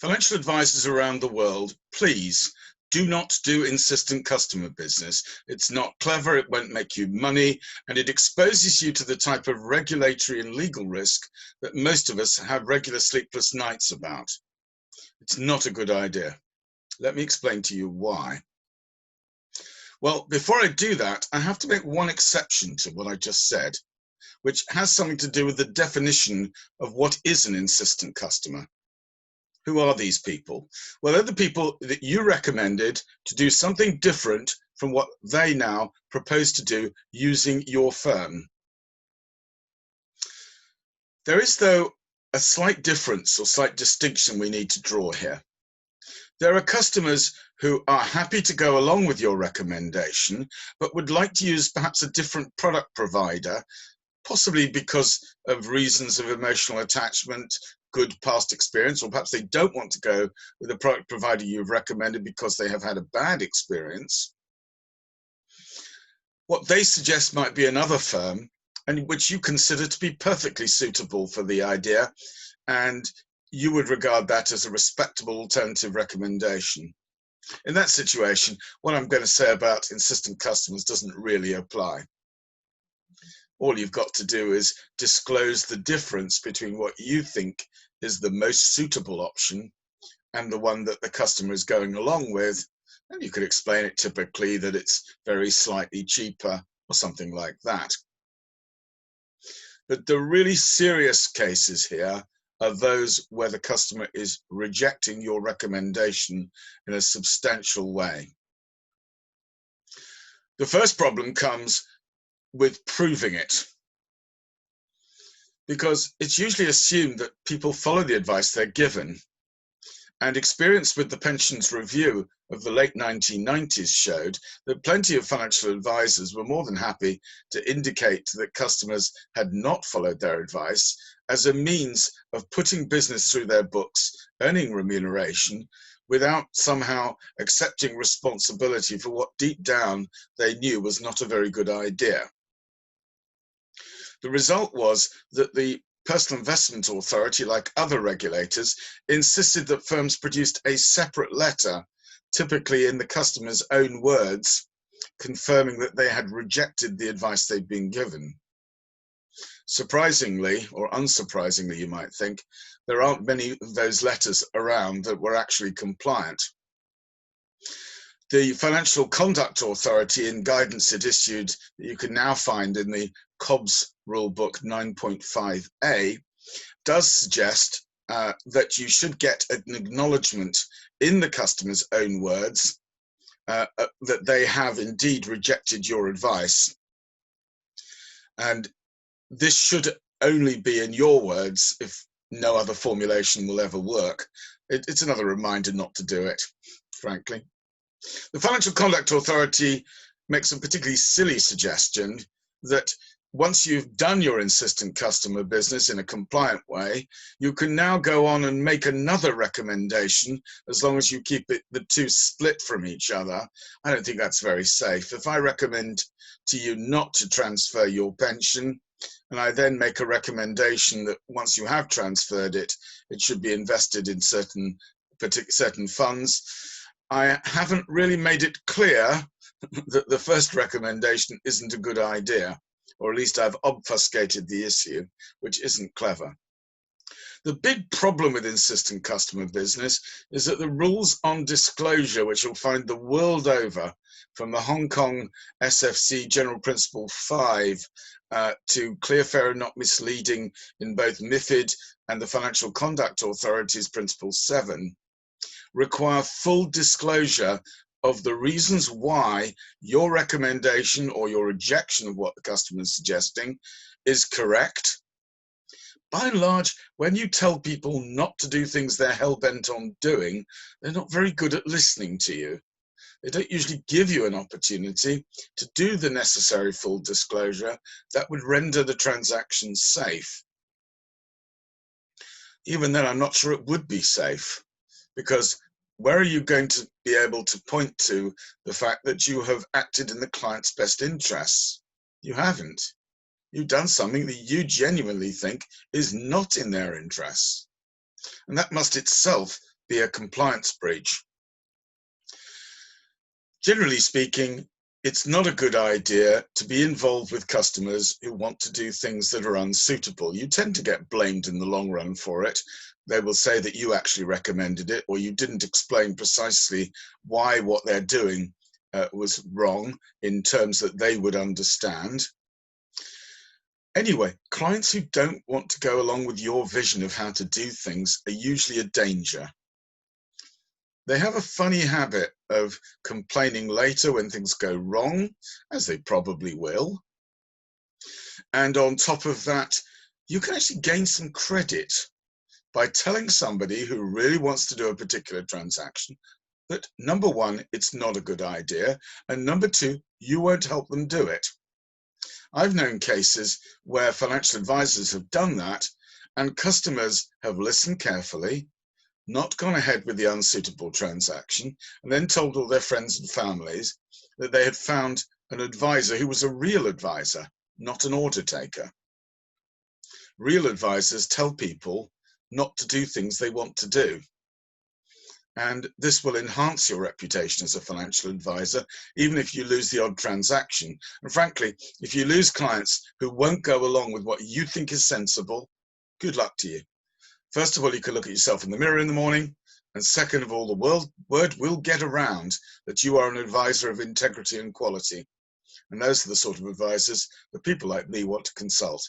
Financial advisors around the world, please do not do insistent customer business. It's not clever, it won't make you money, and it exposes you to the type of regulatory and legal risk that most of us have regular sleepless nights about. It's not a good idea. Let me explain to you why. Well, before I do that, I have to make one exception to what I just said, which has something to do with the definition of what is an insistent customer. Who are these people? Well, they're the people that you recommended to do something different from what they now propose to do using your firm. There is, though, a slight difference or slight distinction we need to draw here. There are customers who are happy to go along with your recommendation, but would like to use perhaps a different product provider, possibly because of reasons of emotional attachment, good past experience, or perhaps they don't want to go with a product provider you've recommended because they have had a bad experience. What they suggest might be another firm, and which you consider to be perfectly suitable for the idea, and you would regard that as a respectable alternative recommendation. In that situation, what I'm going to say about insistent customers doesn't really apply. All you've got to do is disclose the difference between what you think is the most suitable option and the one that the customer is going along with. And you could explain it typically that it's very slightly cheaper or something like that. But the really serious cases here are those where the customer is rejecting your recommendation in a substantial way. The first problem comes with proving it, because it's usually assumed that people follow the advice they're given, and experience with the pensions review of the late 1990s showed that plenty of financial advisors were more than happy to indicate that customers had not followed their advice as a means of putting business through their books, earning remuneration, without somehow accepting responsibility for what deep down they knew was not a very good idea. The result was that the Personal Investment Authority, like other regulators, insisted that firms produced a separate letter, typically in the customer's own words, confirming that they had rejected the advice they'd been given. Surprisingly, or unsurprisingly, you might think, there aren't many of those letters around that were actually compliant. The Financial Conduct Authority, in guidance it issued that you can now find in the Cobb's Rulebook 9.5a, does suggest that you should get an acknowledgement in the customer's own words that they have indeed rejected your advice. And this should only be in your words if no other formulation will ever work. It's another reminder not to do it, frankly. The Financial Conduct Authority makes a particularly silly suggestion that once you've done your insistent customer business in a compliant way, you can now go on and make another recommendation as long as you keep the two split from each other. I don't think that's very safe. If I recommend to you not to transfer your pension, and I then make a recommendation that once you have transferred it, it should be invested in certain funds, I haven't really made it clear that the first recommendation isn't a good idea, or at least I've obfuscated the issue, which isn't clever. The big problem with insistent customer business is that the rules on disclosure, which you'll find the world over, from the Hong Kong SFC General Principle 5 to clear, fair and not misleading in both MiFID and the Financial Conduct Authority's Principle 7, require full disclosure of the reasons why your recommendation or your rejection of what the customer is suggesting is correct. By and large, when you tell people not to do things they're hell-bent on doing, they're not very good at listening to you. They don't usually give you an opportunity to do the necessary full disclosure that would render the transaction safe. Even then, I'm not sure it would be safe, because where are you going to be able to point to the fact that you have acted in the client's best interests? You haven't. You've done something that you genuinely think is not in their interests. And that must itself be a compliance breach. Generally speaking, it's not a good idea to be involved with customers who want to do things that are unsuitable. You tend to get blamed in the long run for it. They will say that you actually recommended it, or you didn't explain precisely why what they're doing was wrong in terms that they would understand. Anyway, clients who don't want to go along with your vision of how to do things are usually a danger. They have a funny habit of complaining later when things go wrong, as they probably will. And on top of that, you can actually gain some credit by telling somebody who really wants to do a particular transaction that, number one, it's not a good idea, and number two, you won't help them do it. I've known cases where financial advisors have done that, and customers have listened carefully, not gone ahead with the unsuitable transaction, and then told all their friends and families that they had found an advisor who was a real advisor, not an order taker. Real advisors tell people not to do things they want to do. And this will enhance your reputation as a financial advisor, even if you lose the odd transaction. And frankly, if you lose clients who won't go along with what you think is sensible, good luck to you. First of all, you can look at yourself in the mirror in the morning. And second of all, the word will get around that you are an advisor of integrity and quality. And those are the sort of advisors that people like me want to consult.